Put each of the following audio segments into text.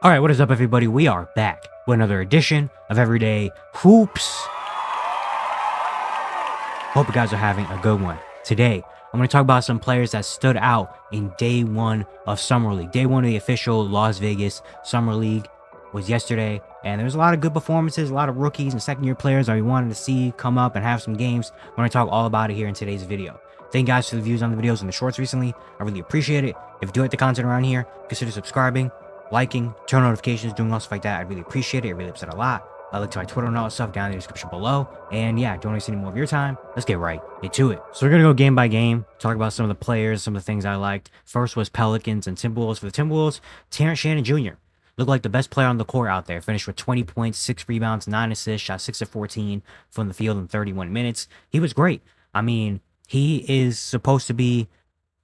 All right, what is up, everybody? We are back with another edition of Everyday Hoops. Hope you guys are having a good one. Today, I'm going to talk about some players that stood out in day one of Summer League. Day one of the official Las Vegas Summer League was yesterday, and there's a lot of good performances, a lot of rookies and second-year players that we wanted to see come up and have some games. We're going to talk all about it here in today's video. Thank you guys for the views on the videos and the shorts recently. I really appreciate it. If you do like the content around here, consider subscribing, liking, turn notifications, doing all stuff like that. I'd really appreciate it. It really helps out a lot. I'll link to my Twitter and all that stuff down in the description below. And yeah, don't waste any more of your time. Let's get right into it. So we're going to go game by game, talk about some of the players, some of the things I liked. First was Pelicans and Timberwolves. For the Timberwolves, Terrence Shannon Jr. looked like the best player on the court out there. Finished with 20 points, 6 rebounds, 9 assists, shot 6 of 14 from the field in 31 minutes. He was great. I mean, he is supposed to be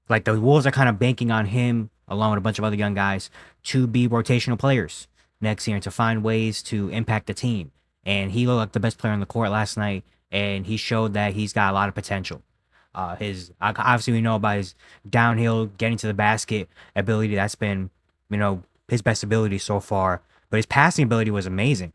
like the Wolves are kind of banking on him along with a bunch of other young guys to be rotational players next year and to find ways to impact the team. And he looked like the best player on the court last night, and he showed that he's got a lot of potential. His obviously we know about his downhill getting to the basket ability. That's been, his best ability so far. But his passing ability was amazing.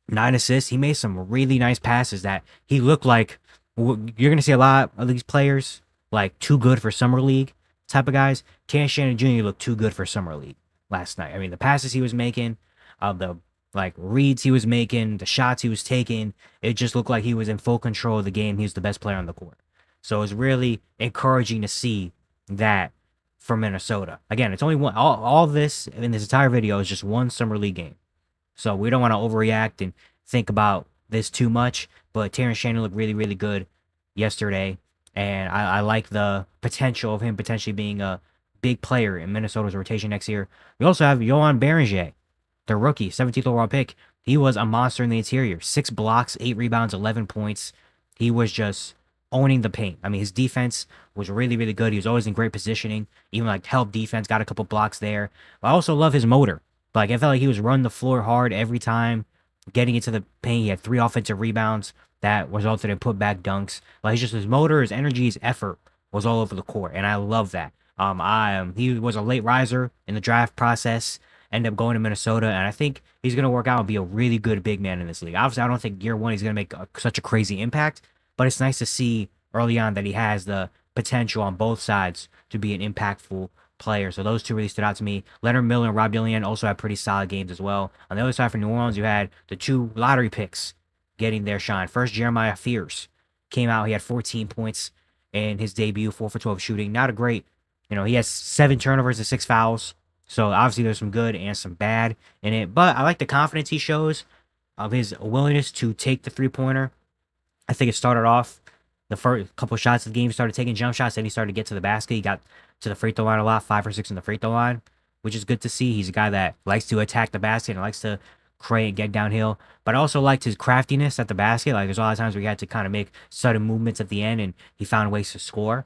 9 assists. He made some really nice passes that he looked like you're gonna see a lot of these players like too good for summer league type of guys. Terrence Shannon Jr. looked too good for summer league last night. I mean, the passes he was making, the like reads he was making, the shots he was taking, it just looked like he was in full control of the game. He was the best player on the court. So it's really encouraging to see that for Minnesota. Again, it's only one. All this in this entire video is just one summer league game. So we don't want to overreact and think about this too much. But Terrence Shannon looked really, really good yesterday. And I like the potential of him potentially being a big player in Minnesota's rotation next year. We also have Johan Beringer, the rookie, 17th overall pick. He was a monster in the interior. 6 blocks, 8 rebounds, 11 points. He was just owning the paint. I mean, his defense was really, really good. He was always in great positioning. Even like help defense, got a couple blocks there. But I also love his motor. Like, I felt like he was running the floor hard every time, getting into the paint. He had 3 offensive rebounds that resulted in putback dunks. Like, it's just his motor, his energy, his effort was all over the court, and I love that. He was a late riser in the draft process, ended up going to Minnesota, and I think he's gonna work out and be a really good big man in this league. Obviously, I don't think year one he's gonna make such a crazy impact, but it's nice to see early on that he has the potential on both sides to be an impactful player. So those two really stood out to me. Leonard Miller and Rob Dillian also had pretty solid games as well. On the other side for New Orleans, you had the 2 lottery picks getting their shine. First, Jeremiah Fears came out. He had 14 points in his debut, 4 for 12 shooting. Not a great, he has 7 turnovers and 6 fouls. So obviously there's some good and some bad in it. But I like the confidence he shows of his willingness to take the three-pointer. I think it started off the first couple shots of the game. He started taking jump shots, then he started to get to the basket. He got to the free throw line a lot, 5 or 6 in the free throw line, which is good to see. He's a guy that likes to attack the basket and likes to create and get downhill. But I also liked his craftiness at the basket. Like, there's a lot of times where he had to kind of make sudden movements at the end, and he found ways to score.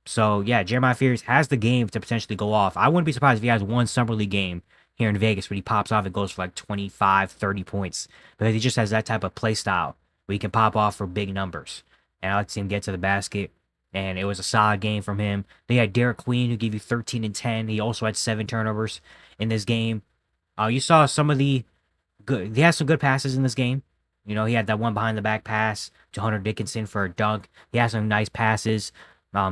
So yeah, Jeremiah Fears has the game to potentially go off. I wouldn't be surprised if he has one summer league game here in Vegas where he pops off and goes for like 25, 30 points. Because he just has that type of play style where he can pop off for big numbers. And I like to see him get to the basket. And it was a solid game from him. They had Derek Queen, who gave you 13 and 10. He also had 7 turnovers in this game. You saw some of the good. He had some good passes in this game. He had that one behind the back pass to Hunter Dickinson for a dunk. He had some nice passes.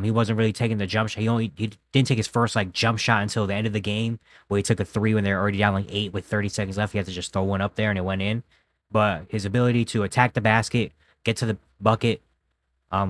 He wasn't really taking the jump shot. He didn't take his first like jump shot until the end of the game, where he took a 3 when they were already down like 8 with 30 seconds left. He had to just throw one up there and it went in. But his ability to attack the basket, get to the bucket,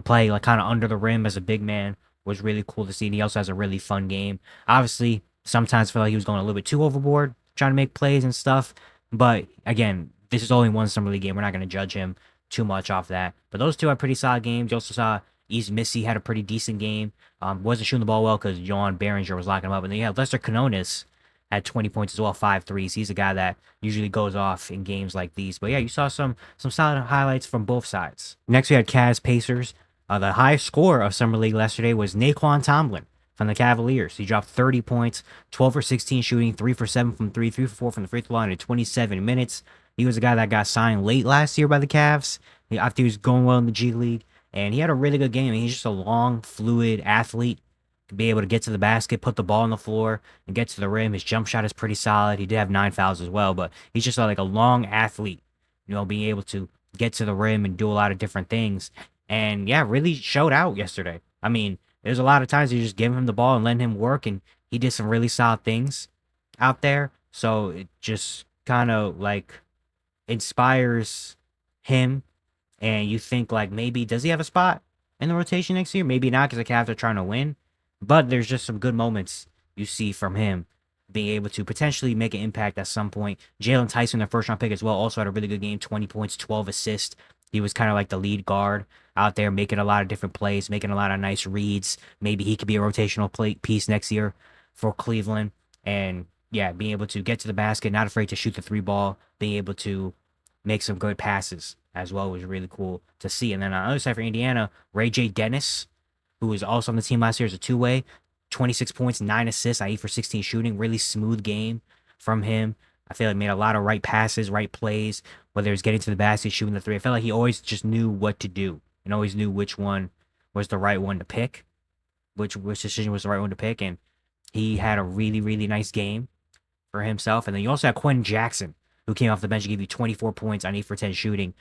play like kind of under the rim as a big man was really cool to see. And he also has a really fun game. Obviously, sometimes I feel like he was going a little bit too overboard trying to make plays and stuff. But again, this is only one summer league game. We're not going to judge him too much off that. But those two had pretty solid games. You also saw East Missy had a pretty decent game. Wasn't shooting the ball well because Johan Beringer was locking him up. And then you have Lester Canonis had 20 points as well, 5 threes. He's a guy that usually goes off in games like these. But yeah, you saw some solid highlights from both sides. Next, we had Cavs Pacers. The highest score of Summer League yesterday was Naquan Tomlin from the Cavaliers. He dropped 30 points, 12 for 16 shooting, 3 for 7 from 3, 3 for 4 from the free throw line in 27 minutes. He was a guy that got signed late last year by the Cavs after he was going well in the G League. And he had a really good game. He's just a long, fluid athlete. be able to get to the basket, put the ball on the floor, and get to the rim. His jump shot is pretty solid. He did have 9 fouls as well, but he's just like a long athlete, being able to get to the rim and do a lot of different things. And yeah, really showed out yesterday. I mean, there's a lot of times you just give him the ball and letting him work, and he did some really solid things out there. So it just kind of like inspires him, and you think like maybe does he have a spot in the rotation next year? Maybe not because the Cavs are trying to win, but there's just some good moments you see from him being able to potentially make an impact at some point. Jalen Tyson, their first round pick as well, also had a really good game, 20 points, 12 assists. He was kind of like the lead guard out there, making a lot of different plays, making a lot of nice reads. Maybe he could be a rotational piece next year for Cleveland. And yeah, being able to get to the basket, not afraid to shoot the three ball, being able to make some good passes as well was really cool to see. And then on the other side for Indiana, Ray J. Dennis, who was also on the team last year as a two-way, 26 points, 9 assists, i.e. for 16 shooting. Really smooth game from him. I feel like made a lot of right passes, right plays, whether it was getting to the basket, shooting the three. I felt like he always just knew what to do and always knew which one was the right one to pick, which decision was the right one to pick. And he had a really, really nice game for himself. And then you also had Quentin Jackson, who came off the bench and gave you 24 points on 8 for 10 shooting.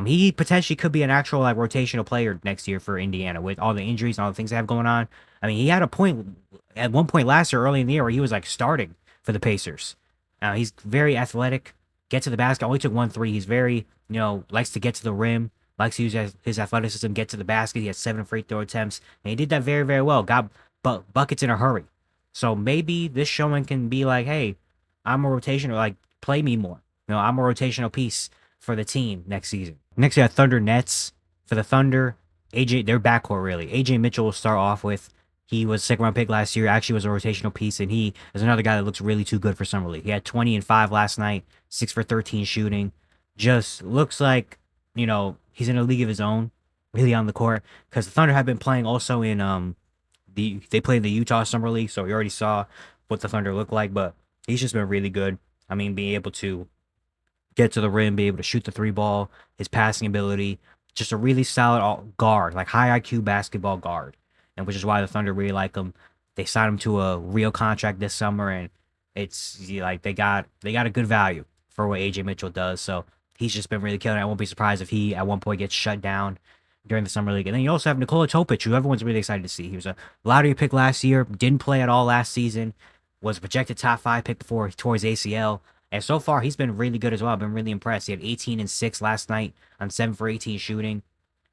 He potentially could be an actual like rotational player next year for Indiana with all the injuries and all the things they have going on. I mean, he had a point at one point last year, early in the year, where he was like starting for the Pacers. He's very athletic, gets to the basket, only took 1 3. He's very, likes to get to the rim, likes to use his athleticism, get to the basket. He had 7 free throw attempts, and he did that very, very well. Got buckets in a hurry. So maybe this showing can be like, hey, I'm a rotational, like, play me more. I'm a rotational piece for the team next season. Next, you have Thunder Nets. For the Thunder, their backcourt really. AJ Mitchell will start off with. He was a second round pick last year, actually was a rotational piece, and he is another guy that looks really too good for Summer League. He had 20 and 5 last night, 6 for 13 shooting. Just looks like, he's in a league of his own, really on the court. Because the Thunder have been playing also in they played in the Utah Summer League, so we already saw what the Thunder look like, but he's just been really good. I mean, being able to get to the rim, be able to shoot the three ball, his passing ability, just a really solid guard, like high IQ basketball guard, and which is why the Thunder really like him. They signed him to a real contract this summer, and it's like they got a good value for what AJ Mitchell does. So he's just been really killing it. I won't be surprised if he at one point gets shut down during the summer league. And then you also have Nikola Topic, who everyone's really excited to see. He was a lottery pick last year, didn't play at all last season, was a projected top 5 pick before he tore his ACL. And so far, he's been really good as well. I've been really impressed. He had 18 and 6 last night on 7 for 18 shooting.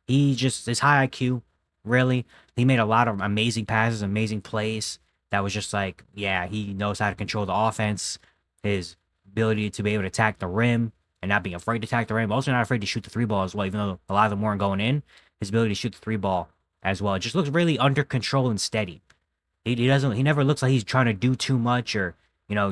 He just is high IQ, really. He made a lot of amazing passes, amazing plays. That was just like, yeah, he knows how to control the offense. His ability to be able to attack the rim and not being afraid to attack the rim. Also not afraid to shoot the three ball as well, even though a lot of them weren't going in. His ability to shoot the three ball as well. It just looks really under control and steady. He never looks like he's trying to do too much or,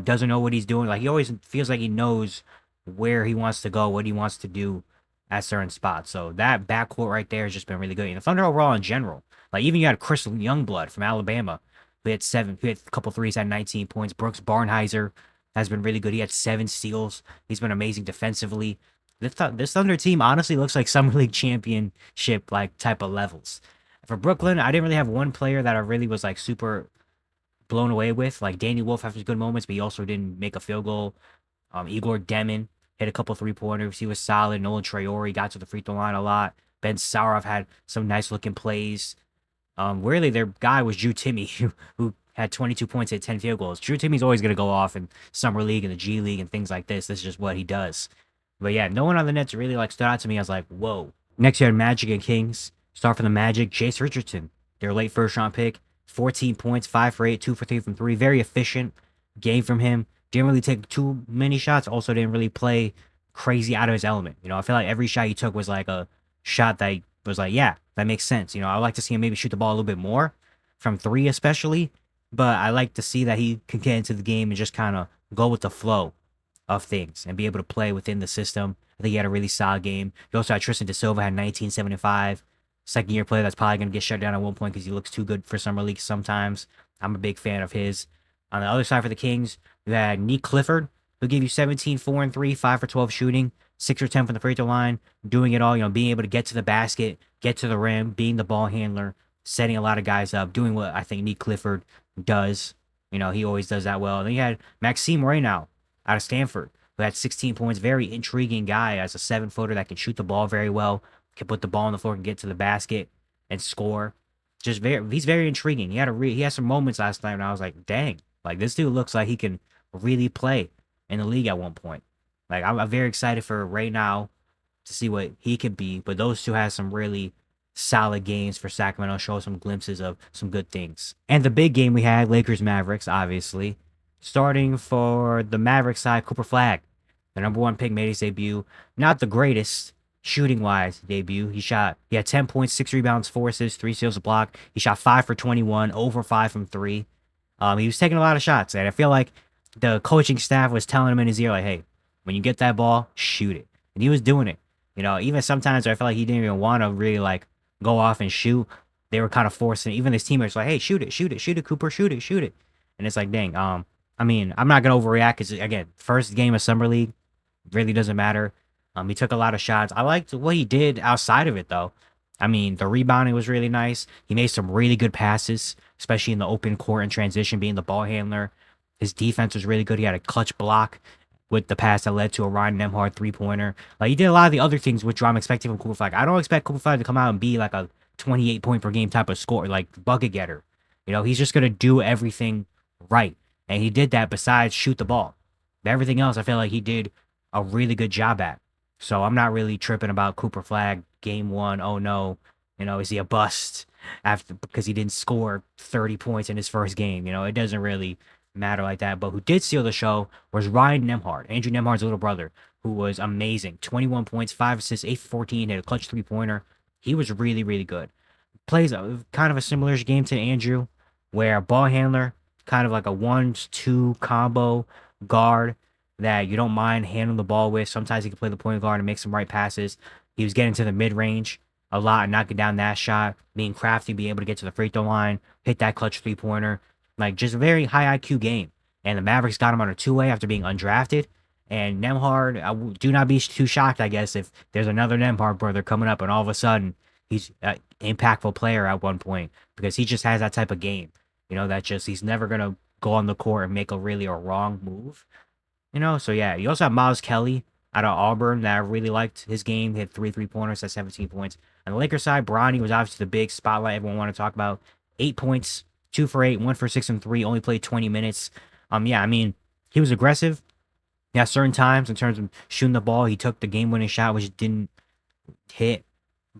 doesn't know what he's doing. Like, he always feels like he knows where he wants to go, what he wants to do at certain spots. So that backcourt right there has just been really good. And the Thunder overall in general, like, even you had Chris Youngblood from Alabama, who had a couple threes, had 19 points. Brooks Barnhizer has been really good. He had 7 steals. He's been amazing defensively. This Thunder team honestly looks like Summer League championship like type of levels. For Brooklyn, I didn't really have one player that I really was like super blown away with. Like, Danny Wolf had his good moments, but he also didn't make a field goal. Igor Demin hit a couple 3-pointers. He was solid. Nolan Traore got to the free throw line a lot. Ben Saurov had some nice looking plays. Really, their guy was Drew Timme, who had 22 points at 10 field goals. Drew Timmy's always going to go off in Summer League and the G League and things like this. This is just what he does. But yeah, no one on the Nets really like stood out to me. I was like, whoa. Next, you had Magic and Kings. Start from the Magic. Jace Richardson, their late first round pick. 14 points, 5 for 8, 2 for 3 from 3. Very efficient game from him. Didn't really take too many shots. Also didn't really play crazy out of his element. I feel like every shot he took was like a shot that was like, yeah, that makes sense. I'd like to see him maybe shoot the ball a little bit more from 3 especially. But I like to see that he can get into the game and just kind of go with the flow of things and be able to play within the system. I think he had a really solid game. You also had Tristan Da Silva, had 19, 7, and 5. Second year player that's probably going to get shut down at one point because he looks too good for Summer League sometimes. I'm a big fan of his. On the other side for the Kings, you had Nick Clifford, who gave you 17, 4, and 3, 5 for 12 shooting, 6 or 10 from the free throw line, doing it all, being able to get to the basket, get to the rim, being the ball handler, setting a lot of guys up, doing what I think Nick Clifford does. You know, he always does that well. And then you had Maxime Reynaud out of Stanford, who had 16 points. Very intriguing guy as a 7-footer that can shoot the ball very well, can put the ball on the floor, can get to the basket and score. He's very intriguing. He had some moments last night, and I was like, dang, like this dude looks like he can really play in the league at one point. Like I'm very excited for Reynaud to see what he could be. But those two had some really solid games for Sacramento, show some glimpses of some good things. And the big game we had, Lakers Mavericks, obviously. Starting for the Mavericks side, Cooper Flag, the #1 pick, made his debut. Not the greatest shooting wise debut. He had 10 points, 6 rebounds, 4 assists, 3 steals, a block. He shot 5 for 21, over 5 from 3. He was taking a lot of shots, and I feel like the coaching staff was telling him in his ear, like, hey, when you get that ball, shoot it. And he was doing it. You know, even sometimes I felt like he didn't even want to really like go off and shoot. They were kind of forcing, even his teammates were like, hey, shoot it, shoot it, shoot it, Cooper, shoot it, shoot it. And it's like, dang, I mean, I'm not gonna overreact because again, first game of summer league really doesn't matter. He took a lot of shots. I liked what he did outside of it though. I mean, the rebounding was really nice. He made some really good passes, especially in the open court and transition, being the ball handler. His defense was really good. He had a clutch block with the pass that led to a Ryan Nembhard 3-pointer. Like he did a lot of the other things which I'm expecting from Cooper Flag. I don't expect Cooper Flag to come out and be like a 28 point per game type of score, like bucket getter. You know, he's just gonna do everything right. And he did that besides shoot the ball. Everything else I feel like he did a really good job at. So I'm not really tripping about Cooper Flag game 1. Oh no, you know, is he a bust after because he didn't score 30 points in his first game? You know, it doesn't really matter like that. But who did steal the show was Ryan Nembhard, Andrew Nembhard's little brother, who was amazing. 21 points, 5 assists, 8 for 14, hit a clutch 3-pointer. He was really, really good. Plays kind of a similar game to Andrew, where a ball handler, kind of like a 1-2 combo guard that you don't mind handling the ball with. Sometimes he can play the point guard and make some right passes. He was getting to the mid range a lot and knocking down that shot, being crafty, being able to get to the free throw line, hit that clutch 3-pointer. Like just a very high IQ game. And the Mavericks got him on a 2-way after being undrafted. And Nembhard, do not be too shocked, I guess, if there's another Nembhard brother coming up and all of a sudden he's an impactful player at one point because he just has that type of game. You know, that just he's never going to go on the court and make a wrong move. You know, so yeah, you also have Miles Kelly out of Auburn that I really liked his game. He had 3 3-pointers at 17 points. On the Lakers side, Bronny was obviously the big spotlight everyone wanted to talk about. 8 points, 2 for 8, 1 for 6 from 3, only played 20 minutes. Yeah, I mean, he was aggressive. Yeah, certain times in terms of shooting the ball, he took the game-winning shot, which didn't hit.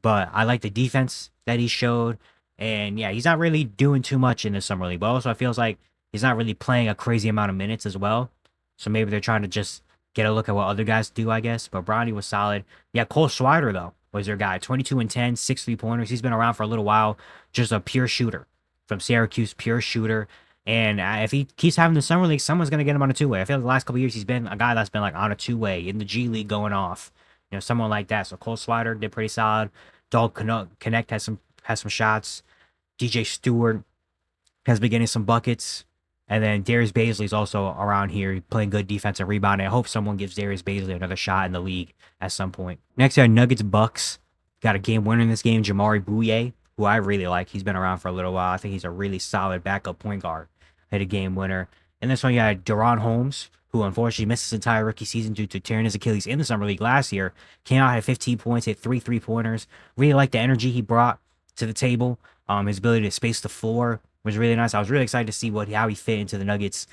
But I like the defense that he showed. And yeah, he's not really doing too much in the summer league. But also, it feels like he's not really playing a crazy amount of minutes as well. So maybe they're trying to just get a look at what other guys do, I guess. But Bronny was solid. Yeah, Cole Swider, though, was their guy. 22 and 10, 6 3-pointers. He's been around for a little while. Just a pure shooter from Syracuse, pure shooter. And if he keeps having the summer league, someone's going to get him on a 2-way. I feel like the last couple of years, he's been a guy that's been like on a 2-way in the G League going off. You know, someone like that. So Cole Swider did pretty solid. Dog Connect has some shots. DJ Stewart has been getting some buckets. And then Darius Bazley's also around here playing good defense and rebounding. I hope someone gives Darius Bazley another shot in the league at some point. Next, we have Nuggets Bucks. Got a game winner in this game, Jamari Bouye, who I really like. He's been around for a little while. I think he's a really solid backup point guard. Hit a game winner. And this one, you had Deron Holmes, who unfortunately missed his entire rookie season due to tearing his Achilles in the summer league last year. Came out, had 15 points, hit 3 3-pointers. Really liked the energy he brought to the table. His ability to space the floor was really nice. I was really excited to see how he fit into the Nuggets,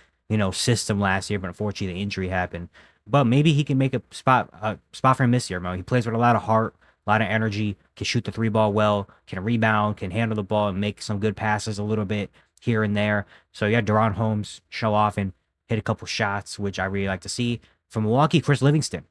system last year, but unfortunately the injury happened. But maybe he can make a spot for him this year, man. He plays with a lot of heart, a lot of energy, can shoot the 3-ball well, can rebound, can handle the ball and make some good passes a little bit here and there. So yeah, Deron Holmes show off and hit a couple shots, which I really like to see. From Milwaukee, Chris Livingston,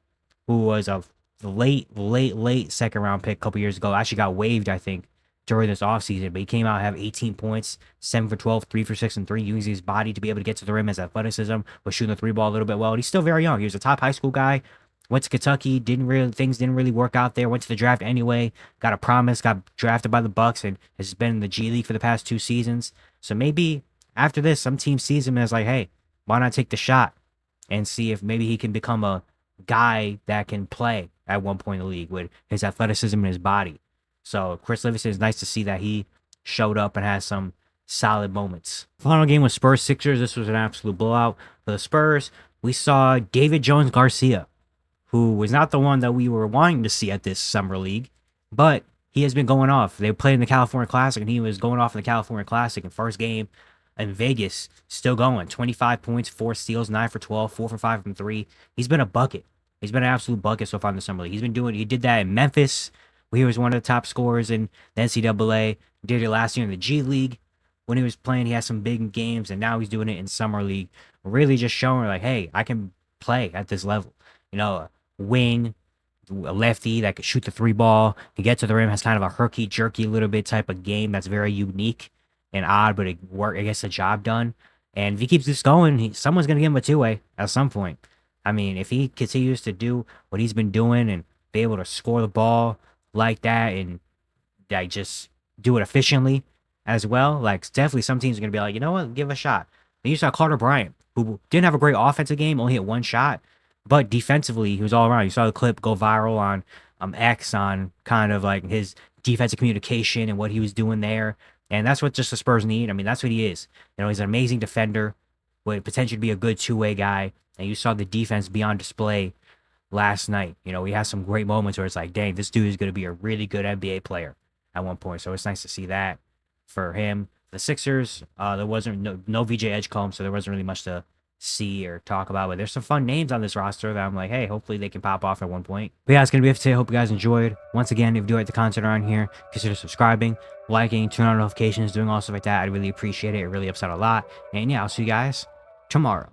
who was a late second round pick a couple years ago, actually got waived, I think, during this offseason, but he came out, have 18 points, 7 for 12, 3 for 6 and 3, using his body to be able to get to the rim. His athleticism, was shooting the 3-ball a little bit well. And he's still very young. He was a top high school guy, went to Kentucky, things didn't really work out there, went to the draft anyway, got a promise, got drafted by the Bucks, and has been in the G League for the past 2 seasons. So maybe after this, some team sees him as like, hey, why not take the shot and see if maybe he can become a guy that can play at one point in the league with his athleticism and his body. So Chris Livingston, is nice to see that he showed up and had some solid moments. Final game was Spurs Sixers. This was an absolute blowout for the Spurs. We saw David Jones Garcia, who was not the one that we were wanting to see at this summer league, but he has been going off. They played in the California Classic, and he was going off in the California Classic in first game in Vegas, still going. 25 points, 4 steals, 9 for 12, 4 for 5 from 3. He's been a bucket. He's been an absolute bucket so far in the summer league. He did that in Memphis, where he was one of the top scorers in the NCAA. He did it last year in the G League. When he was playing, he had some big games, and now he's doing it in summer league. Really just showing like, hey, I can play at this level. You know, wing, a lefty that could shoot the 3 ball, can get to the rim, has kind of a herky jerky little bit type of game that's very unique and odd, but it gets the job done. And if he keeps this going, someone's gonna give him a 2-way at some point. I mean, if he continues to do what he's been doing and be able to score the ball like that and like just do it efficiently as well, like definitely some teams are gonna be like, you know what, give it a shot. Then you saw Carter Bryant, who didn't have a great offensive game, only hit 1 shot. But defensively, he was all around. You saw the clip go viral on X on kind of like his defensive communication and what he was doing there. And that's what just the Spurs need. I mean, that's what he is. You know, he's an amazing defender, would potentially be a good 2-way guy. And you saw the defense be on display last night. You know, he has some great moments where it's like, dang, this dude is going to be a really good NBA player at one point. So it's nice to see that for him. The Sixers, there wasn't no VJ Edgecombe, so there wasn't really much to see or talk about, but there's some fun names on this roster that I'm like, hey, hopefully they can pop off at one point. But yeah, it's gonna be it for today. Hope you guys enjoyed. Once again, if you do like the content around here, consider subscribing, liking, turn on notifications, doing all stuff like that. I'd really appreciate it. It really helps out a lot. And yeah, I'll see you guys tomorrow.